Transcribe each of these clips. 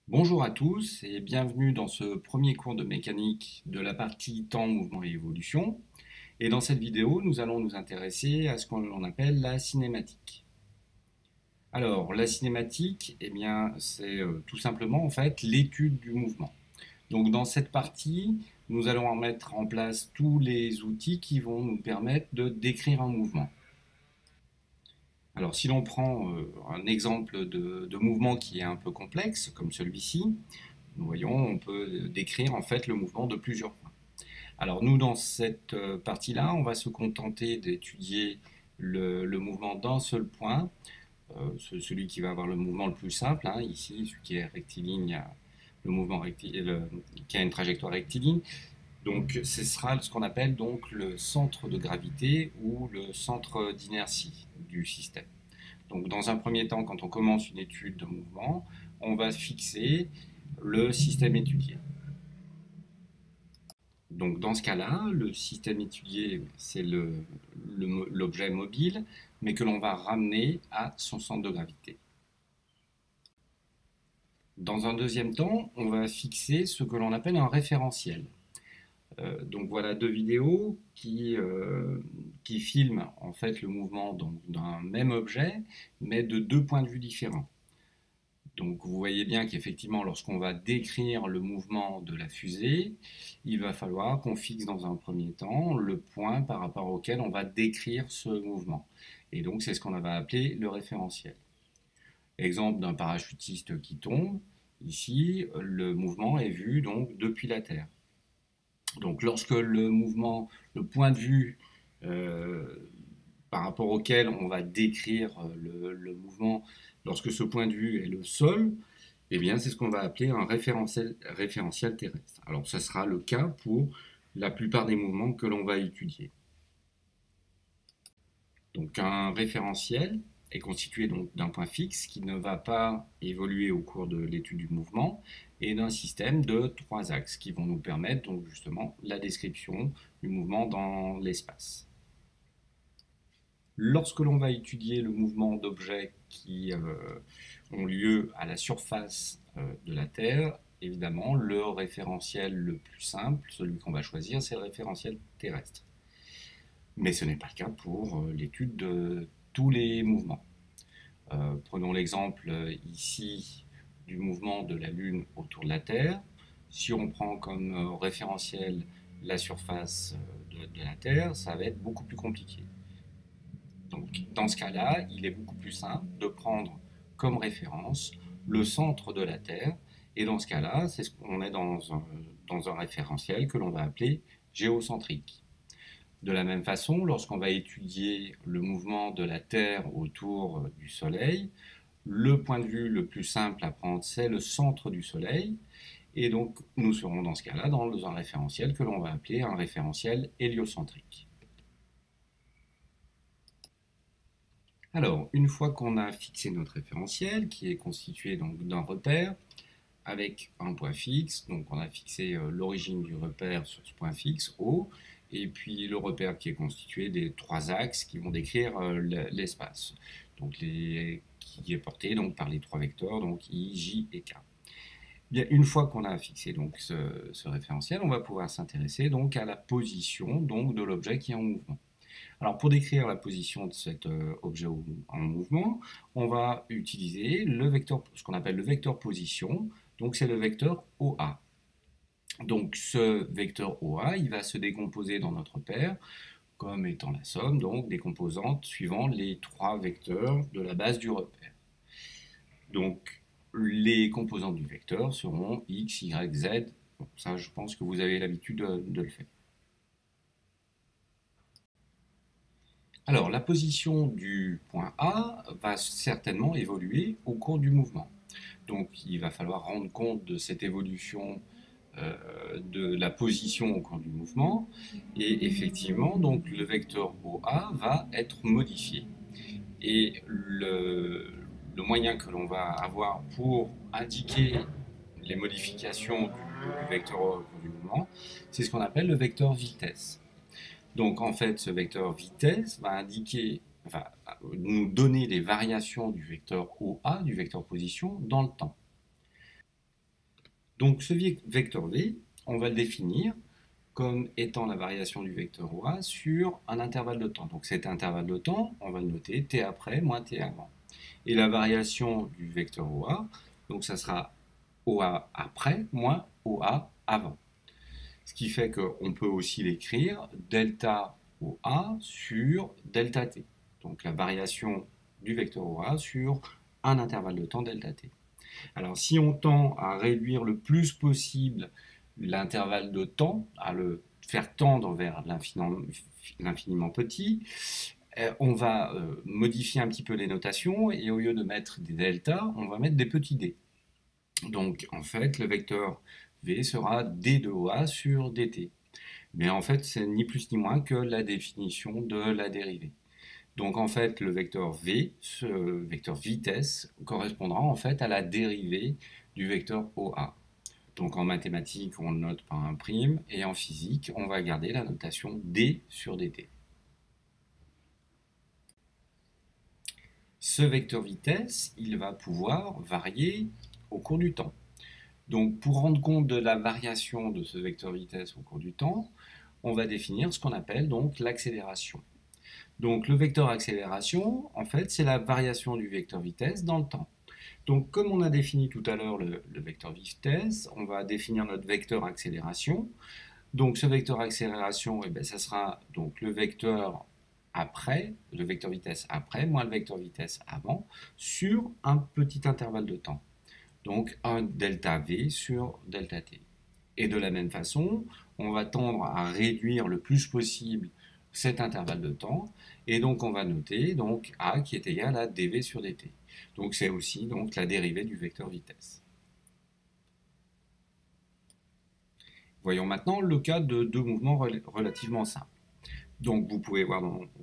Bonjour à tous et bienvenue dans ce premier cours de mécanique de la partie temps, mouvement et évolution. Et dans cette vidéo, nous allons nous intéresser à ce qu'on appelle la cinématique. Alors, la cinématique, eh bien, c'est tout simplement en fait l'étude du mouvement. Donc, dans cette partie, nous allons mettre en place tous les outils qui vont nous permettre de décrire un mouvement. Alors, si l'on prend un exemple de mouvement qui est un peu complexe, comme celui-ci, nous voyons, on peut décrire en fait le mouvement de plusieurs points. Alors nous, dans cette partie-là, on va se contenter d'étudier le mouvement d'un seul point, celui qui va avoir le mouvement le plus simple, hein, ici, celui qui est rectiligne, le mouvement qui a une trajectoire rectiligne. Donc ce sera ce qu'on appelle donc le centre de gravité ou le centre d'inertie du système. Donc dans un premier temps, quand on commence une étude de mouvement, on va fixer le système étudié. Donc dans ce cas-là, le système étudié, c'est l'objet mobile, mais que l'on va ramener à son centre de gravité. Dans un deuxième temps, on va fixer ce que l'on appelle un référentiel. Donc voilà deux vidéos qui filment en fait le mouvement d'un même objet, mais de deux points de vue différents. Donc vous voyez bien qu'effectivement, lorsqu'on va décrire le mouvement de la fusée, il va falloir qu'on fixe dans un premier temps le point par rapport auquel on va décrire ce mouvement. Et donc c'est ce qu'on va appeler le référentiel. Exemple d'un parachutiste qui tombe. Ici, le mouvement est vu donc depuis la Terre. Donc lorsque le mouvement, le point de vue euh, par rapport auquel on va décrire le mouvement, lorsque ce point de vue est le sol, eh bien, c'est ce qu'on va appeler un référentiel terrestre. Alors, ce sera le cas pour la plupart des mouvements que l'on va étudier. Donc, un référentiel est constitué d'un point fixe qui ne va pas évoluer au cours de l'étude du mouvement et d'un système de trois axes qui vont nous permettre donc justement la description du mouvement dans l'espace. Lorsque l'on va étudier le mouvement d'objets qui ont lieu à la surface de la Terre, évidemment, le référentiel le plus simple, celui qu'on va choisir, c'est le référentiel terrestre. Mais ce n'est pas le cas pour l'étude de tous les mouvements. Prenons l'exemple ici du mouvement de la Lune autour de la Terre. Si on prend comme référentiel la surface de la Terre, ça va être beaucoup plus compliqué. Donc, dans ce cas-là, il est beaucoup plus simple de prendre comme référence le centre de la Terre. Et dans ce cas-là, c'est ce qu'on est dans un référentiel que l'on va appeler géocentrique. De la même façon, lorsqu'on va étudier le mouvement de la Terre autour du Soleil, le point de vue le plus simple à prendre, c'est le centre du Soleil. Et donc, nous serons dans ce cas-là dans un référentiel que l'on va appeler un référentiel héliocentrique. Alors, une fois qu'on a fixé notre référentiel, qui est constitué donc d'un repère avec un point fixe, donc on a fixé l'origine du repère sur ce point fixe, O, et puis le repère qui est constitué des trois axes qui vont décrire l'espace, donc qui est porté donc par les trois vecteurs, donc I, J et K. Bien, une fois qu'on a fixé donc ce référentiel, on va pouvoir s'intéresser donc à la position donc de l'objet qui est en mouvement. Alors pour décrire la position de cet objet en mouvement, on va utiliser le vecteur, ce qu'on appelle le vecteur position, donc c'est le vecteur OA. Donc ce vecteur OA, il va se décomposer dans notre paire comme étant la somme donc des composantes suivant les trois vecteurs de la base du repère. Donc les composantes du vecteur seront x, y, z. Bon, ça, je pense que vous avez l'habitude de le faire. Alors, la position du point A va certainement évoluer au cours du mouvement. Donc, il va falloir rendre compte de cette évolution de la position au cours du mouvement. Et effectivement, donc, le vecteur OA va être modifié. Et le moyen que l'on va avoir pour indiquer les modifications du vecteur OA au cours du mouvement, c'est ce qu'on appelle le vecteur vitesse. Donc en fait, ce vecteur vitesse va nous donner les variations du vecteur OA, du vecteur position, dans le temps. Donc ce vecteur v, on va le définir comme étant la variation du vecteur OA sur un intervalle de temps. Donc cet intervalle de temps, on va le noter t après moins t avant. Et la variation du vecteur OA, donc ça sera OA après moins OA avant. Ce qui fait qu'on peut aussi l'écrire delta OA sur delta t. Donc la variation du vecteur OA sur un intervalle de temps delta t. Alors si on tend à réduire le plus possible l'intervalle de temps, à le faire tendre vers l'infiniment petit, on va modifier un petit peu les notations et au lieu de mettre des deltas, on va mettre des petits d. Donc en fait, le vecteur v sera d de OA sur dt. Mais en fait, c'est ni plus ni moins que la définition de la dérivée. Donc en fait, le vecteur v, ce vecteur vitesse, correspondra en fait à la dérivée du vecteur OA. Donc en mathématiques, on le note par un prime, et en physique, on va garder la notation d sur dt. Ce vecteur vitesse, il va pouvoir varier au cours du temps. Donc pour rendre compte de la variation de ce vecteur vitesse au cours du temps, on va définir ce qu'on appelle donc l'accélération. Donc le vecteur accélération, en fait, c'est la variation du vecteur vitesse dans le temps. Donc comme on a défini tout à l'heure le vecteur vitesse, on va définir notre vecteur accélération. Donc ce vecteur accélération, eh bien, ça sera donc le vecteur après, le vecteur vitesse après, moins le vecteur vitesse avant, sur un petit intervalle de temps. Donc un delta v sur delta t. Et de la même façon, on va tendre à réduire le plus possible cet intervalle de temps, et donc on va noter donc a qui est égal à dv sur dt. Donc c'est aussi donc la dérivée du vecteur vitesse. Voyons maintenant le cas de deux mouvements relativement simples. Donc vous pouvez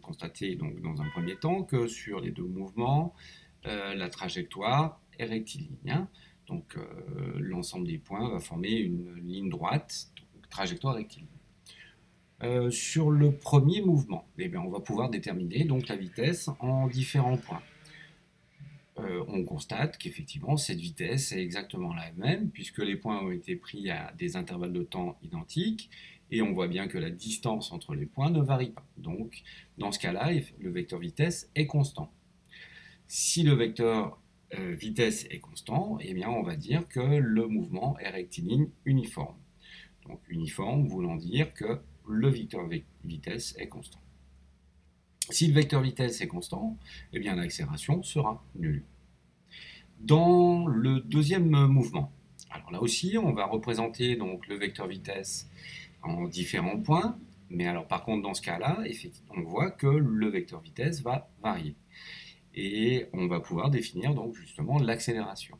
constater donc, dans un premier temps que sur les deux mouvements, la trajectoire est rectiligne. Hein. Donc l'ensemble des points va former une ligne droite, donc trajectoire rectiligne. Sur le premier mouvement, eh bien, on va pouvoir déterminer donc la vitesse en différents points. On constate qu'effectivement cette vitesse est exactement la même puisque les points ont été pris à des intervalles de temps identiques et on voit bien que la distance entre les points ne varie pas. Donc dans ce cas-là, le vecteur vitesse est constant. Si le vecteur vitesse est constant, eh bien on va dire que le mouvement est rectiligne uniforme. Donc uniforme voulant dire que le vecteur vitesse est constant. Si le vecteur vitesse est constant, eh bien l'accélération sera nulle. Dans le deuxième mouvement, alors là aussi, on va représenter donc le vecteur vitesse en différents points, mais alors par contre dans ce cas-là, on voit que le vecteur vitesse va varier. Et on va pouvoir définir donc justement l'accélération.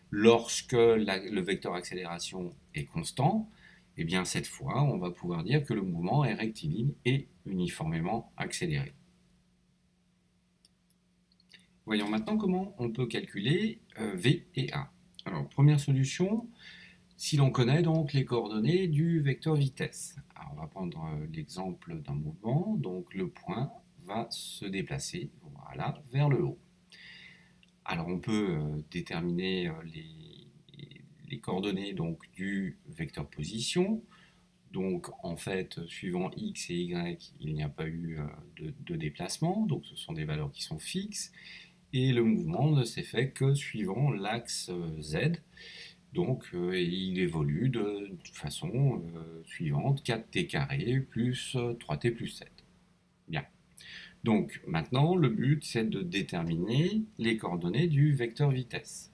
Lorsque le vecteur accélération est constant, eh bien cette fois, on va pouvoir dire que le mouvement est rectiligne et uniformément accéléré. Voyons maintenant comment on peut calculer V et A. Alors, première solution, si l'on connaît donc les coordonnées du vecteur vitesse. Alors, on va prendre l'exemple d'un mouvement, donc le point va se déplacer voilà, vers le haut. Alors, on peut déterminer les coordonnées donc, du vecteur position. Donc, en fait, suivant x et y, il n'y a pas eu de déplacement, donc ce sont des valeurs qui sont fixes. Et le mouvement ne s'est fait que suivant l'axe z. Donc, il évolue de façon suivante, 4t carré plus 3t plus 7. Bien. Donc, maintenant, le but, c'est de déterminer les coordonnées du vecteur vitesse.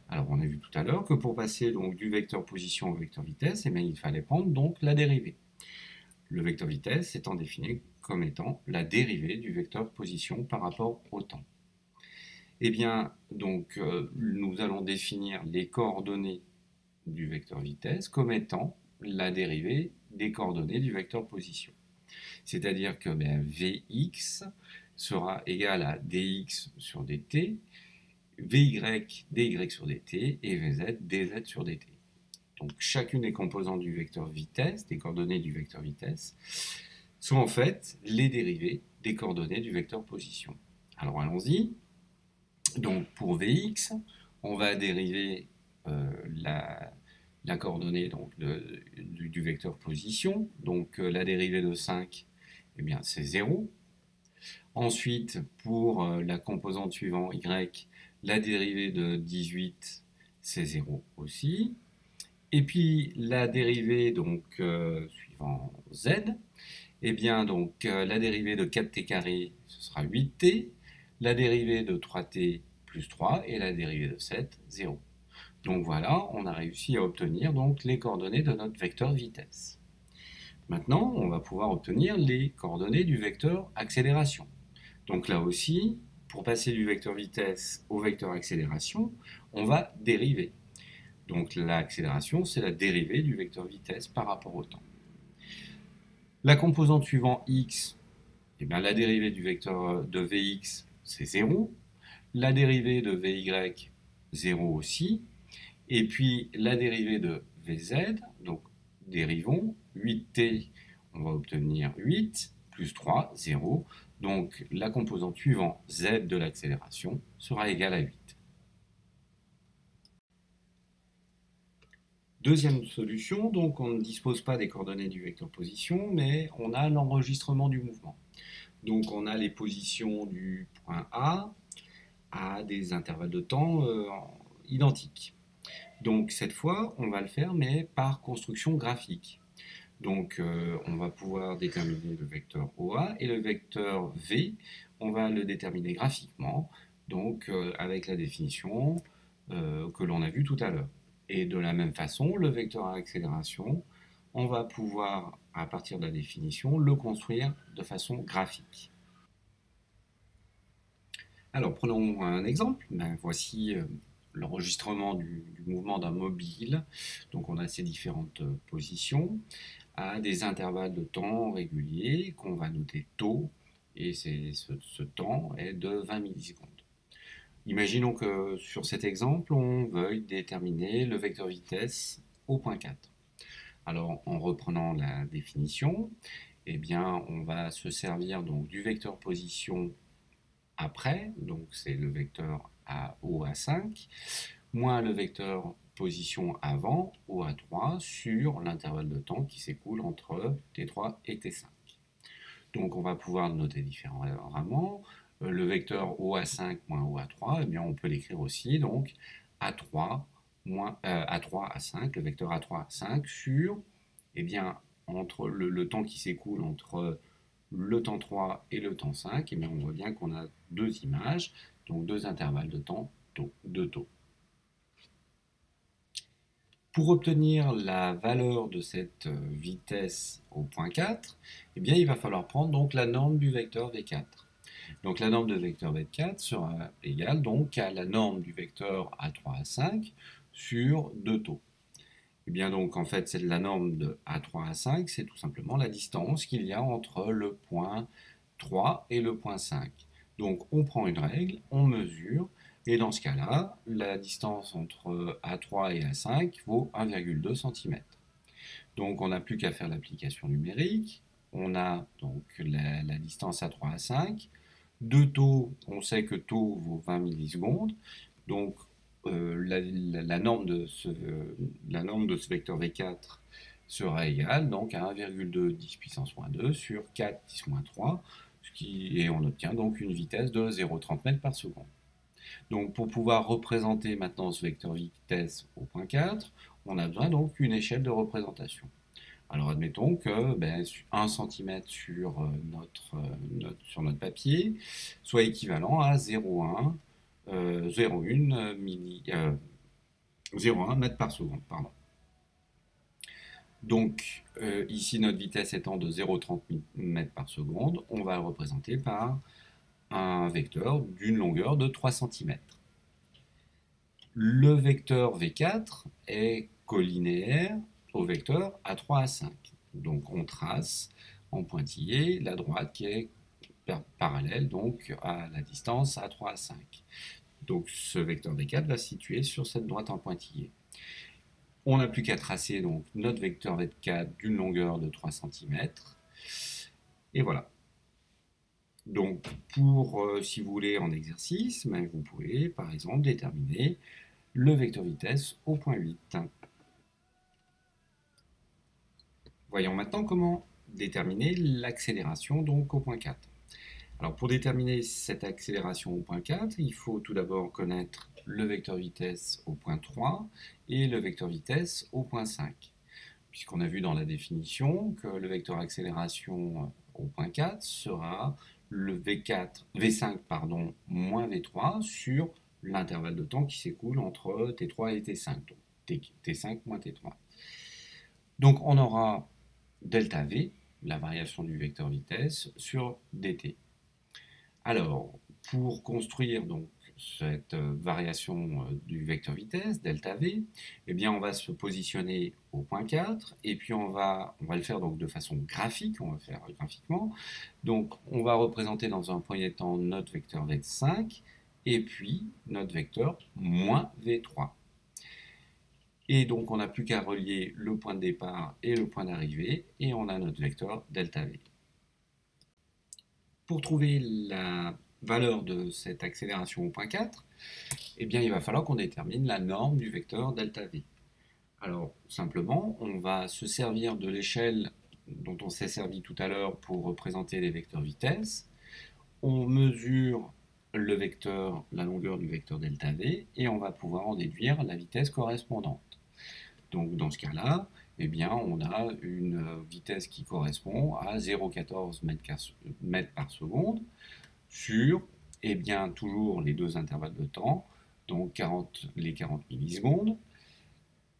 Alors, on a vu tout à l'heure que pour passer donc, du vecteur position au vecteur vitesse, eh bien, il fallait prendre donc la dérivée. Le vecteur vitesse étant défini comme étant la dérivée du vecteur position par rapport au temps. Eh bien, donc, nous allons définir les coordonnées du vecteur vitesse comme étant la dérivée des coordonnées du vecteur position. C'est-à-dire que Vx sera égal à dx sur dt, Vy, dy sur dt, et Vz, dz sur dt. Donc chacune des composantes du vecteur vitesse, des coordonnées du vecteur vitesse, sont en fait les dérivées des coordonnées du vecteur position. Alors allons-y. Donc pour Vx, on va dériver la coordonnée donc, du vecteur position. Donc la dérivée de 5, eh bien, c'est 0. Ensuite, pour la composante suivante, y, la dérivée de 18, c'est 0 aussi. Et puis la dérivée donc, suivant z, eh bien donc la dérivée de 4t carré, ce sera 8t, la dérivée de 3t plus 3 et la dérivée de 7, 0. Donc voilà, on a réussi à obtenir donc les coordonnées de notre vecteur vitesse. Maintenant, on va pouvoir obtenir les coordonnées du vecteur accélération. Donc là aussi, pour passer du vecteur vitesse au vecteur accélération, on va dériver. Donc l'accélération, c'est la dérivée du vecteur vitesse par rapport au temps. La composante suivante x, eh bien, la dérivée du vecteur de Vx, c'est 0. La dérivée de Vy, 0 aussi. Et puis la dérivée de Vz, donc dérivons, 8t, on va obtenir 8, plus 3, 0. Donc la composante suivante, z de l'accélération, sera égale à 8. Deuxième solution, donc on ne dispose pas des coordonnées du vecteur position, mais on a l'enregistrement du mouvement. Donc on a les positions du point A à des intervalles de temps identiques. Donc cette fois, on va le faire, mais par construction graphique. Donc on va pouvoir déterminer le vecteur OA et le vecteur V, on va le déterminer graphiquement, donc avec la définition que l'on a vue tout à l'heure. Et de la même façon, le vecteur à accélération, on va pouvoir, à partir de la définition, le construire de façon graphique. Alors prenons un exemple. Voici l'enregistrement du mouvement d'un mobile. Donc on a ces différentes positions à des intervalles de temps réguliers qu'on va noter tau, et ce temps est de 20 millisecondes. Imaginons que sur cet exemple, on veuille déterminer le vecteur vitesse au point 4. Alors en reprenant la définition, eh bien, on va se servir donc du vecteur position après, donc c'est le vecteur à OA5, moins le vecteur position avant, OA3, sur l'intervalle de temps qui s'écoule entre T3 et T5. Donc on va pouvoir le noter différemment. Le vecteur OA5 moins OA3, eh bien, on peut l'écrire aussi, donc A3, A3, A5, le vecteur A3, A5 sur, eh bien, entre le temps qui s'écoule entre le temps 3 et le temps 5, eh bien, on voit bien qu'on a deux images, donc deux intervalles de temps de taux. Pour obtenir la valeur de cette vitesse au point 4, eh bien, il va falloir prendre donc la norme du vecteur V4. Donc la norme de vecteur V4 sera égale donc à la norme du vecteur A3, A5 sur 2 taux. Et bien donc en fait c'est la norme de A3, A5, c'est tout simplement la distance qu'il y a entre le point 3 et le point 5. Donc on prend une règle, on mesure, et dans ce cas-là, la distance entre A3 et A5 vaut 1,2 cm. Donc on n'a plus qu'à faire l'application numérique, on a donc la distance A3, A5, de taux, on sait que taux vaut 20 millisecondes, donc la norme de ce vecteur V4 sera égale donc à 1,2 10 puissance moins 2 sur 4 10 moins 3, et on obtient donc une vitesse de 0,30 mètres par seconde. Donc pour pouvoir représenter maintenant ce vecteur vitesse au point 4, on a besoin donc d'une échelle de représentation. Alors admettons que 1 cm sur notre papier soit équivalent à 0,1 mètre par seconde. Pardon. Donc ici notre vitesse étant de 0,30 mètres par seconde, on va le représenter par un vecteur d'une longueur de 3 cm. Le vecteur V4 est collinéaire au vecteur A3, A5. Donc on trace en pointillé la droite qui est parallèle donc à la distance A3, A5. Donc ce vecteur V4 va se situer sur cette droite en pointillé. On n'a plus qu'à tracer donc notre vecteur V4 d'une longueur de 3 cm. Et voilà. Donc pour, si vous voulez en exercice, vous pouvez par exemple déterminer le vecteur vitesse au point 8. Voyons maintenant comment déterminer l'accélération donc au point 4. Alors pour déterminer cette accélération au point 4, il faut tout d'abord connaître le vecteur vitesse au point 3 et le vecteur vitesse au point 5. Puisqu'on a vu dans la définition que le vecteur accélération au point 4 sera le V5 moins V3 sur l'intervalle de temps qui s'écoule entre T3 et T5, donc T5 moins T3. Donc on aura delta V, la variation du vecteur vitesse, sur dt. Alors, pour construire donc cette variation du vecteur vitesse, delta V, eh bien on va se positionner au point 4 et puis on va le faire donc de façon graphique, on va faire graphiquement. Donc on va représenter dans un premier temps notre vecteur V5 et puis notre vecteur moins V3. Et donc on n'a plus qu'à relier le point de départ et le point d'arrivée et on a notre vecteur delta V. Pour trouver la valeur de cette accélération au point 4, eh bien, il va falloir qu'on détermine la norme du vecteur delta V. Alors, simplement, on va se servir de l'échelle dont on s'est servi tout à l'heure pour représenter les vecteurs vitesse. On mesure le vecteur, la longueur du vecteur delta V, et on va pouvoir en déduire la vitesse correspondante. Donc, dans ce cas-là, eh bien, on a une vitesse qui correspond à 0,14 mètres par seconde sur, eh bien, toujours les deux intervalles de temps, donc les 40 millisecondes.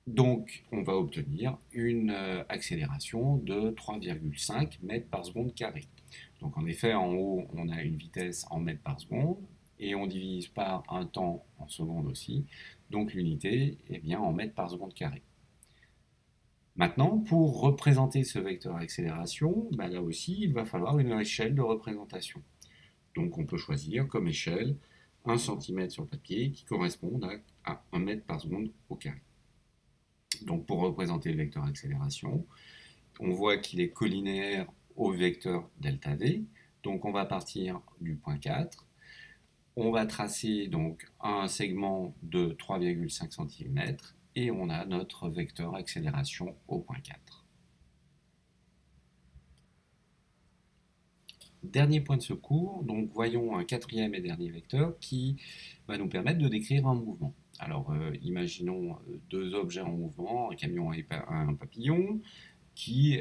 Donc, on va obtenir une accélération de 3,5 mètres par seconde carré. Donc, en effet, en haut, on a une vitesse en mètres par seconde et on divise par un temps en secondes aussi. Donc, l'unité est bien en mètres par seconde carré. Maintenant, pour représenter ce vecteur accélération, là aussi, il va falloir une échelle de représentation. Donc on peut choisir comme échelle 1 cm sur le papier qui correspond à 1 mètre par seconde au carré. Donc pour représenter le vecteur accélération, on voit qu'il est collinéaire au vecteur delta V. Donc on va partir du point 4. On va tracer donc un segment de 3,5 cm et on a notre vecteur accélération au point 4. Dernier point de secours, donc voyons un quatrième et dernier vecteur qui va nous permettre de décrire un mouvement. Alors imaginons deux objets en mouvement, un camion et un papillon, qui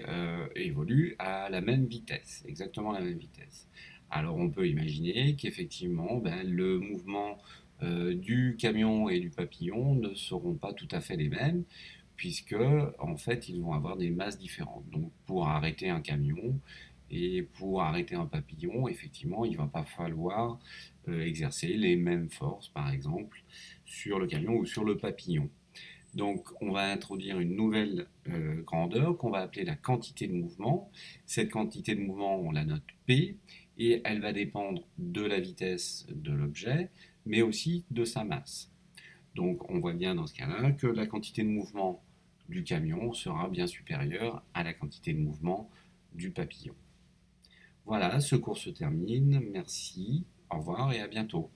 évoluent à la même vitesse, exactement la même vitesse. Alors on peut imaginer qu'effectivement le mouvement du camion et du papillon ne seront pas tout à fait les mêmes, puisque en fait ils vont avoir des masses différentes. Donc pour arrêter un camion, et pour arrêter un papillon, effectivement, il ne va pas falloir exercer les mêmes forces, par exemple, sur le camion ou sur le papillon. Donc, on va introduire une nouvelle grandeur qu'on va appeler la quantité de mouvement. Cette quantité de mouvement, on la note P, et elle va dépendre de la vitesse de l'objet, mais aussi de sa masse. Donc, on voit bien dans ce cas-là que la quantité de mouvement du camion sera bien supérieure à la quantité de mouvement du papillon. Voilà, ce cours se termine. Merci, au revoir et à bientôt.